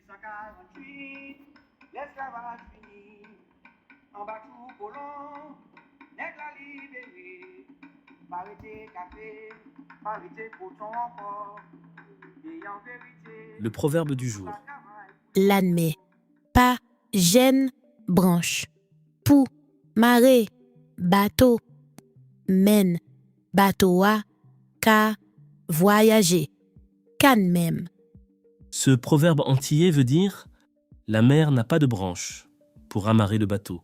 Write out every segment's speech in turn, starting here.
1848, l'esclavage fini. En bas tout colon, nègre la libéré. Parité café, parité coton encore. Et en vérité, Le proverbe du jour. L'admet. Pas, gêne, branche. Pou, marée, bateau. Mène, bateau à, ka, voyager. Canne même. Ce proverbe antillais veut dire « La mer n'a pas de branche pour amarrer le bateau,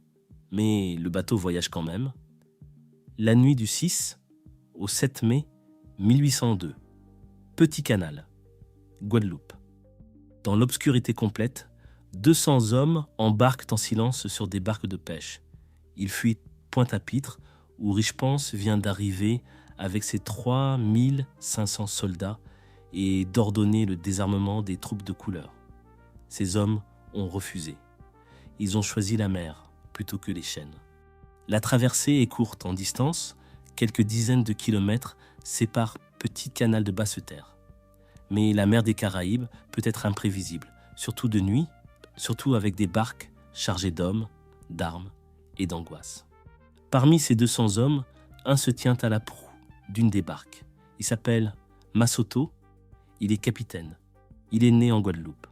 mais le bateau voyage quand même ». La nuit du 6 au 7 mai 1802. Petit canal, Guadeloupe. Dans l'obscurité complète, 200 hommes embarquent en silence sur des barques de pêche. Ils fuient Pointe-à-Pitre, où Richepense vient d'arriver avec ses 3500 soldats et d'ordonner le désarmement des troupes de couleur. Ces hommes ont refusé. Ils ont choisi la mer plutôt que les chênes. La traversée est courte en distance, quelques dizaines de kilomètres séparent Petit Canal de Basse-Terre. Mais la mer des Caraïbes peut être imprévisible, surtout de nuit, surtout avec des barques chargées d'hommes, d'armes et d'angoisse. Parmi ces 200 hommes, un se tient à la proue d'une des barques. Il s'appelle Massoto, il est capitaine. Il est né en Guadeloupe.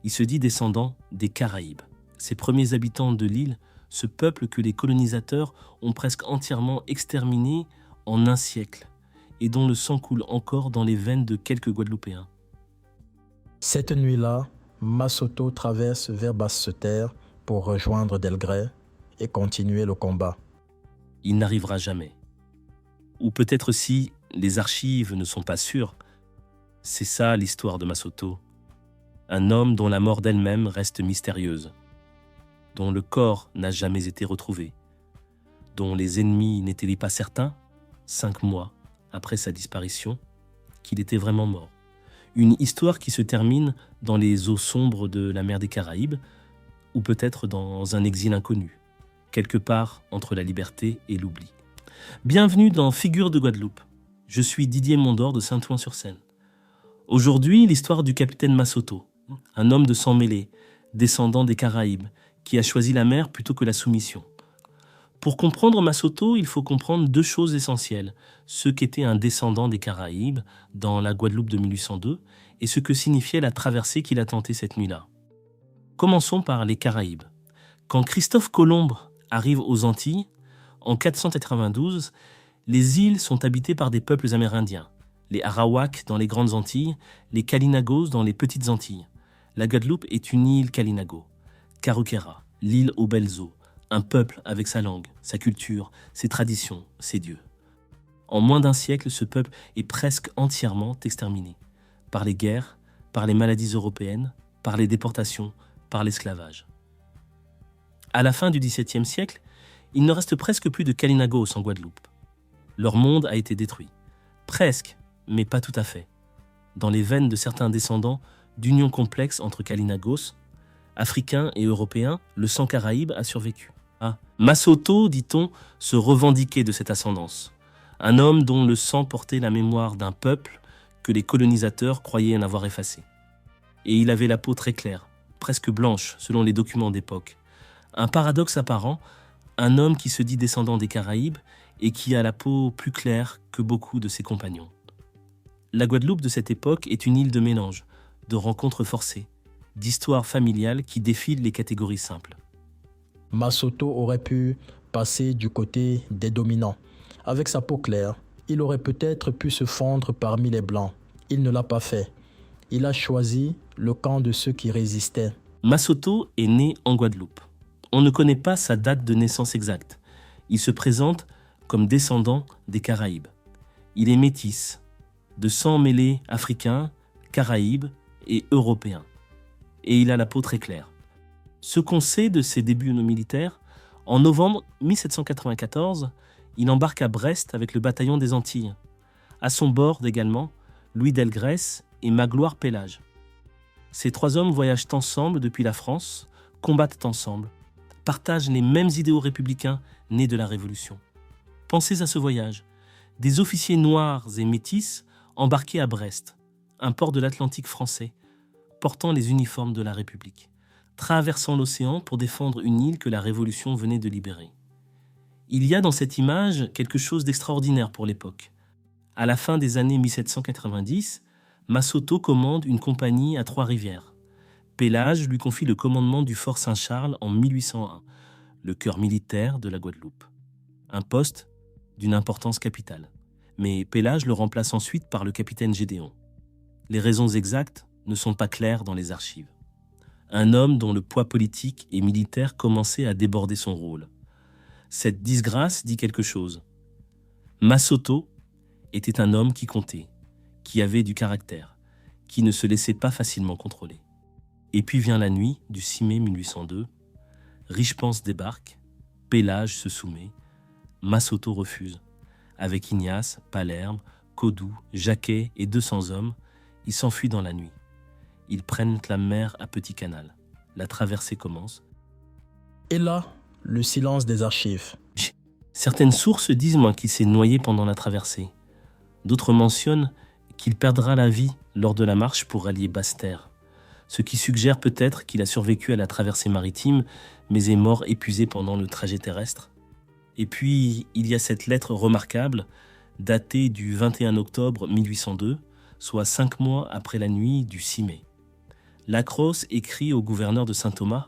Il se dit descendant des Caraïbes. Ces premiers habitants de l'île, ce peuple que les colonisateurs ont presque entièrement exterminé en un siècle et dont le sang coule encore dans les veines de quelques Guadeloupéens. Cette nuit-là, Massoto traverse vers Basse-Terre pour rejoindre Delgrès et continuer le combat. Il n'arrivera jamais. Ou peut-être si les archives ne sont pas sûres, c'est ça l'histoire de Massoto. Un homme dont la mort d'elle-même reste mystérieuse, dont le corps n'a jamais été retrouvé, dont les ennemis n'étaient pas certains, 5 mois après sa disparition, qu'il était vraiment mort. Une histoire qui se termine dans les eaux sombres de la mer des Caraïbes, ou peut-être dans un exil inconnu, quelque part entre la liberté et l'oubli. Bienvenue dans Figures de Guadeloupe. Je suis Didier Mondor de Saint-Ouen-sur-Seine. Aujourd'hui, l'histoire du capitaine Massoto, un homme de sang mêlé, descendant des Caraïbes, qui a choisi la mer plutôt que la soumission. Pour comprendre Massoto, il faut comprendre 2 choses essentielles. Ce qu'était un descendant des Caraïbes dans la Guadeloupe de 1802 et ce que signifiait la traversée qu'il a tentée cette nuit-là. Commençons par les Caraïbes. Quand Christophe Colomb arrive aux Antilles, en 492, les îles sont habitées par des peuples amérindiens. Les Arawaks dans les Grandes Antilles, les Kalinagos dans les Petites Antilles. La Guadeloupe est une île Kalinago. Karukera, l'île aux belles eaux, un peuple avec sa langue, sa culture, ses traditions, ses dieux. En moins d'un siècle, ce peuple est presque entièrement exterminé. Par les guerres, par les maladies européennes, par les déportations, par l'esclavage. À la fin du XVIIe siècle, il ne reste presque plus de Kalinagos en Guadeloupe. Leur monde a été détruit. Presque, mais pas tout à fait. Dans les veines de certains descendants d'unions complexes entre Kalinagos, Africains et Européens, le sang caraïbe a survécu. Massoto, dit-on, se revendiquait de cette ascendance. Un homme dont le sang portait la mémoire d'un peuple que les colonisateurs croyaient en avoir effacé. Et il avait la peau très claire, presque blanche selon les documents d'époque. Un paradoxe apparent, un homme qui se dit descendant des Caraïbes et qui a la peau plus claire que beaucoup de ses compagnons. La Guadeloupe de cette époque est une île de mélange, de rencontres forcées, d'histoires familiales qui défient les catégories simples. Massoto aurait pu passer du côté des dominants. Avec sa peau claire, il aurait peut-être pu se fondre parmi les Blancs. Il ne l'a pas fait. Il a choisi le camp de ceux qui résistaient. Massoto est né en Guadeloupe. On ne connaît pas sa date de naissance exacte. Il se présente comme descendant des Caraïbes. Il est métis, de sang mêlé africain, caraïbe et européen. Et il a la peau très claire. Ce qu'on sait de ses débuts militaires, en novembre 1794, il embarque à Brest avec le bataillon des Antilles. À son bord également, Louis Delgrès et Magloire Pélage. Ces 3 hommes voyagent ensemble depuis la France, combattent ensemble, partagent les mêmes idéaux républicains nés de la Révolution. Pensez à ce voyage. Des officiers noirs et métis embarqués à Brest, un port de l'Atlantique français, portant les uniformes de la République, traversant l'océan pour défendre une île que la Révolution venait de libérer. Il y a dans cette image quelque chose d'extraordinaire pour l'époque. À la fin des années 1790, Massoto commande une compagnie à Trois-Rivières. Pélage lui confie le commandement du fort Saint-Charles en 1801, le cœur militaire de la Guadeloupe. Un poste d'une importance capitale. Mais Pélage le remplace ensuite par le capitaine Gédéon. Les raisons exactes ne sont pas claires dans les archives. Un homme dont le poids politique et militaire commençait à déborder son rôle. Cette disgrâce dit quelque chose. Massoto était un homme qui comptait, qui avait du caractère, qui ne se laissait pas facilement contrôler. Et puis vient la nuit du 6 mai 1802. Richepense débarque, Pélage se soumet, Massoto refuse. Avec Ignace, Palerme, Codou, Jacquet et 200 hommes, ils s'enfuient dans la nuit. Ils prennent la mer à Petit Canal. La traversée commence. Et là, le silence des archives. Certaines sources disent qu'il s'est noyé pendant la traversée. D'autres mentionnent qu'il perdra la vie lors de la marche pour rallier Basse-Terre, ce qui suggère peut-être qu'il a survécu à la traversée maritime, mais est mort épuisé pendant le trajet terrestre. Et puis, il y a cette lettre remarquable, datée du 21 octobre 1802, soit 5 mois après la nuit du 6 mai. Lacrosse écrit au gouverneur de Saint-Thomas,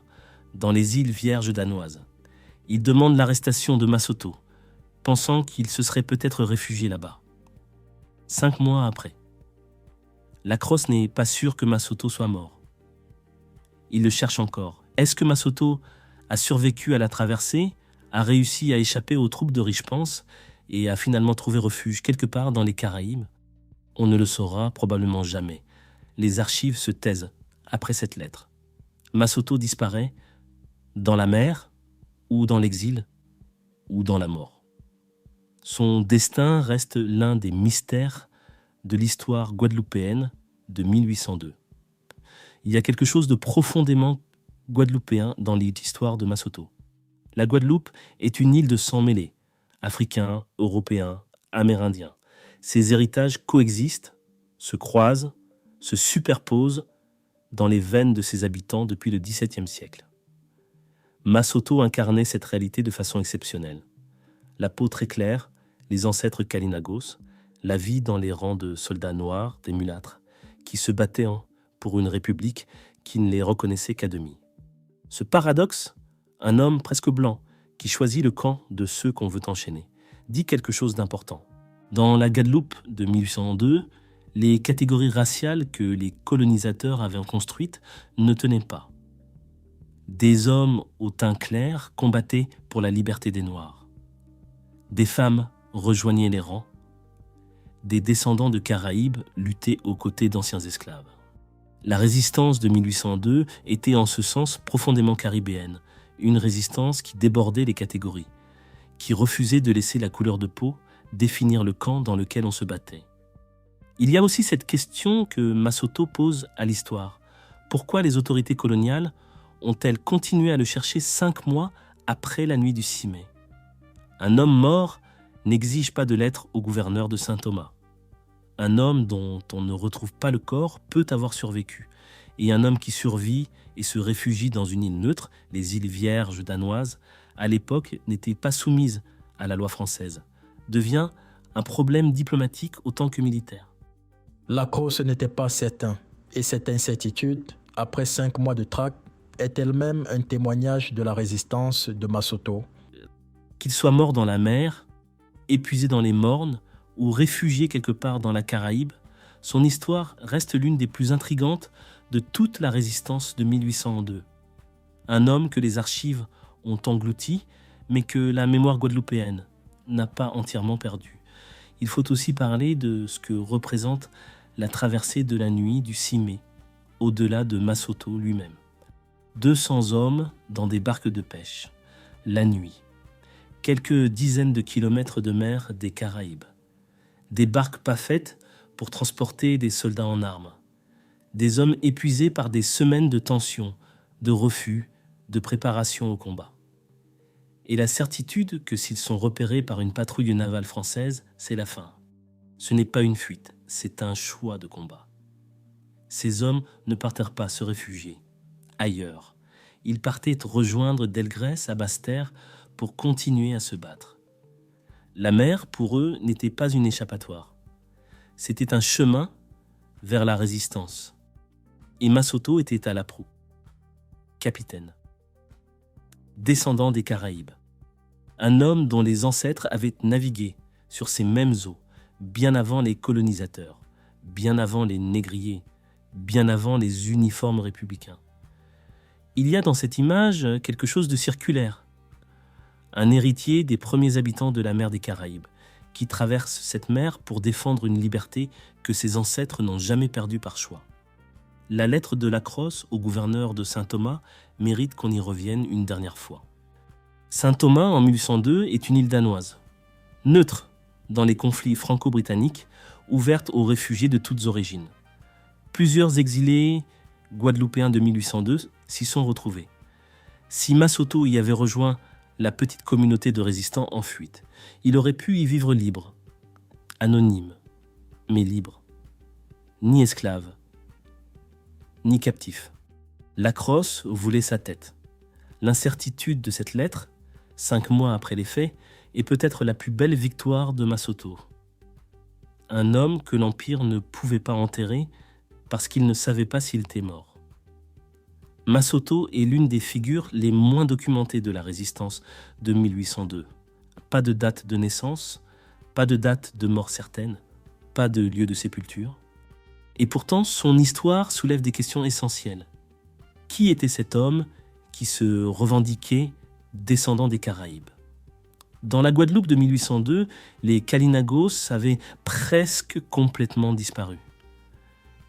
dans les îles Vierges danoises. Il demande l'arrestation de Massoto, pensant qu'il se serait peut-être réfugié là-bas. 5 mois après. Lacrosse n'est pas sûr que Massoto soit mort. Il le cherche encore. Est-ce que Massoto a survécu à la traversée, a réussi à échapper aux troupes de Richepense et a finalement trouvé refuge quelque part dans les Caraïbes? On ne le saura probablement jamais. Les archives se taisent après cette lettre. Massoto disparaît dans la mer, ou dans l'exil, ou dans la mort. Son destin reste l'un des mystères de l'histoire guadeloupéenne de 1802. Il y a quelque chose de profondément guadeloupéen dans l'histoire de Massoto. La Guadeloupe est une île de sang mêlé, africains, européens, amérindiens. Ces héritages coexistent, se croisent, se superposent dans les veines de ses habitants depuis le XVIIe siècle. Massoto incarnait cette réalité de façon exceptionnelle. La peau très claire, les ancêtres Kalinagos, la vie dans les rangs de soldats noirs, des mulâtres, qui se battaient pour une république qui ne les reconnaissait qu'à demi. Ce paradoxe, un homme presque blanc, qui choisit le camp de ceux qu'on veut enchaîner, dit quelque chose d'important. Dans la Guadeloupe de 1802, les catégories raciales que les colonisateurs avaient construites ne tenaient pas. Des hommes au teint clair combattaient pour la liberté des Noirs. Des femmes rejoignaient les rangs. Des descendants de Caraïbes luttaient aux côtés d'anciens esclaves. La résistance de 1802 était en ce sens profondément caribéenne, une résistance qui débordait les catégories, qui refusait de laisser la couleur de peau définir le camp dans lequel on se battait. Il y a aussi cette question que Massoto pose à l'histoire. Pourquoi les autorités coloniales ont-elles continué à le chercher 5 mois après la nuit du 6 mai? Un homme mort n'exige pas de lettre au gouverneur de Saint-Thomas. Un homme dont on ne retrouve pas le corps peut avoir survécu. Et un homme qui survit et se réfugie dans une île neutre, les îles Vierges danoises, à l'époque n'était pas soumise à la loi française, devient un problème diplomatique autant que militaire. Lacrosse n'était pas certain, et cette incertitude, après 5 mois de traque, est elle-même un témoignage de la résistance de Massoto. Qu'il soit mort dans la mer, épuisé dans les mornes ou réfugié quelque part dans la Caraïbe, son histoire reste l'une des plus intrigantes de toute la résistance de 1802. Un homme que les archives ont englouti, mais que la mémoire guadeloupéenne n'a pas entièrement perdu. Il faut aussi parler de ce que représente la traversée de la nuit du 6 mai, au-delà de Massoto lui-même. 200 hommes dans des barques de pêche, la nuit. Quelques dizaines de kilomètres de mer des Caraïbes. Des barques pas faites pour transporter des soldats en armes. Des hommes épuisés par des semaines de tension, de refus, de préparation au combat. Et la certitude que s'ils sont repérés par une patrouille navale française, c'est la fin. Ce n'est pas une fuite, c'est un choix de combat. Ces hommes ne partèrent pas se réfugier ailleurs. Ils partaient rejoindre Delgrès à Basse-Terre pour continuer à se battre. La mer, pour eux, n'était pas une échappatoire. C'était un chemin vers la résistance. Et Massotto était à la proue. Capitaine. Descendant des Caraïbes. Un homme dont les ancêtres avaient navigué sur ces mêmes eaux, bien avant les colonisateurs, bien avant les négriers, bien avant les uniformes républicains. Il y a dans cette image quelque chose de circulaire. Un héritier des premiers habitants de la mer des Caraïbes, qui traverse cette mer pour défendre une liberté que ses ancêtres n'ont jamais perdue par choix. La lettre de Lacrosse au gouverneur de Saint-Thomas mérite qu'on y revienne une dernière fois. Saint-Thomas, en 1802, est une île danoise, neutre dans les conflits franco-britanniques, ouverte aux réfugiés de toutes origines. Plusieurs exilés guadeloupéens de 1802 s'y sont retrouvés. Si Massotto y avait rejoint la petite communauté de résistants en fuite, il aurait pu y vivre libre, anonyme, mais libre, ni esclave, ni captif. Lacrosse voulait sa tête. L'incertitude de cette lettre, 5 mois après les faits, est peut-être la plus belle victoire de Massotto. Un homme que l'Empire ne pouvait pas enterrer parce qu'il ne savait pas s'il était mort. Massotto est l'une des figures les moins documentées de la résistance de 1802. Pas de date de naissance, pas de date de mort certaine, pas de lieu de sépulture. Et pourtant, son histoire soulève des questions essentielles. Qui était cet homme qui se revendiquait descendant des Caraïbes? Dans la Guadeloupe de 1802, les Kalinagos avaient presque complètement disparu.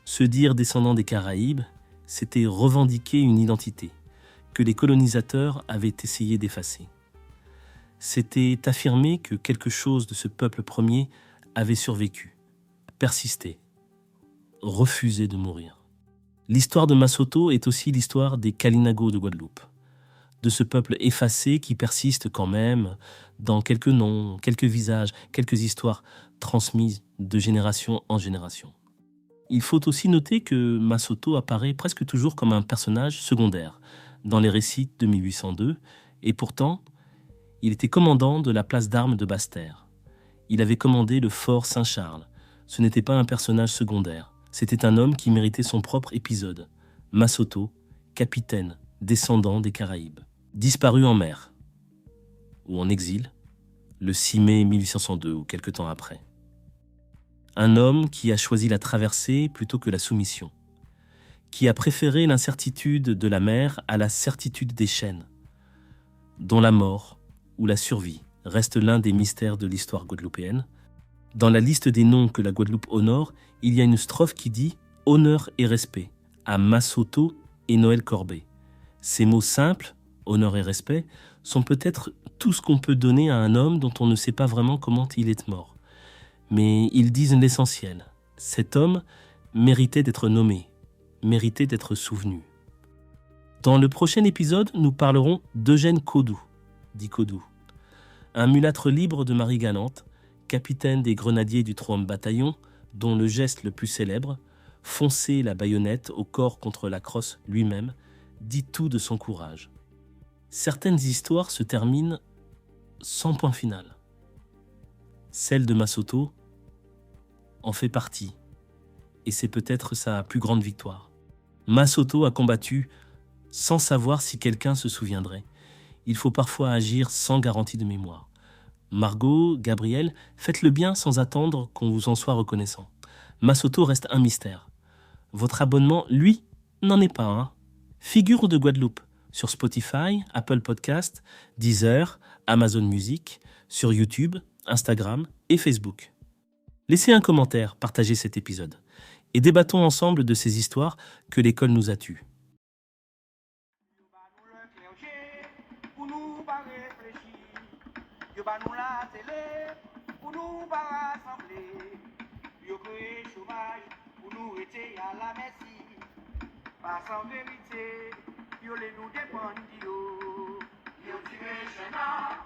Se dire descendant des Caraïbes, c'était revendiquer une identité que les colonisateurs avaient essayé d'effacer. C'était affirmer que quelque chose de ce peuple premier avait survécu, persisté, refusé de mourir. L'histoire de Massotto est aussi l'histoire des Kalinagos de Guadeloupe, de ce peuple effacé qui persiste quand même dans quelques noms, quelques visages, quelques histoires transmises de génération en génération. Il faut aussi noter que Massotto apparaît presque toujours comme un personnage secondaire dans les récits de 1802, et pourtant, il était commandant de la place d'armes de Basse-Terre. Il avait commandé le fort Saint-Charles. Ce n'était pas un personnage secondaire, c'était un homme qui méritait son propre épisode. Massotto, capitaine, descendant des Caraïbes, disparu en mer, ou en exil, le 6 mai 1802 ou quelque temps après. Un homme qui a choisi la traversée plutôt que la soumission, qui a préféré l'incertitude de la mer à la certitude des chaînes, dont la mort ou la survie reste l'un des mystères de l'histoire guadeloupéenne. Dans la liste des noms que la Guadeloupe honore, il y a une strophe qui dit « Honneur et respect » à Massotto et Noël Corbet. Ces mots simples, honneur et respect, sont peut-être tout ce qu'on peut donner à un homme dont on ne sait pas vraiment comment il est mort. Mais ils disent l'essentiel. Cet homme méritait d'être nommé, méritait d'être souvenu. Dans le prochain épisode, nous parlerons d'Eugène Codou, dit Codou, un mulâtre libre de Marie-Galante, capitaine des grenadiers du 3e bataillon, dont le geste le plus célèbre, foncer la baïonnette au corps contre Lacrosse lui-même, dit tout de son courage. Certaines histoires se terminent sans point final. Celle de Massotto en fait partie, et c'est peut-être sa plus grande victoire. Massotto a combattu sans savoir si quelqu'un se souviendrait. Il faut parfois agir sans garantie de mémoire. Margot, Gabriel, faites le bien sans attendre qu'on vous en soit reconnaissant. Massotto reste un mystère. Votre abonnement, lui, n'en est pas un. Figure de Guadeloupe, sur Spotify, Apple Podcast, Deezer, Amazon Music, sur YouTube, Instagram et Facebook. Laissez un commentaire, partagez cet épisode et débattons ensemble de ces histoires que l'école nous a tues. Pour nous pas réfléchir, yo ba nous la télé, pour nous pas rassembler, yo créé chômage, pour nous rester à la merci, pas sans vérité, yo les nous dépendent, yo tiré chemin.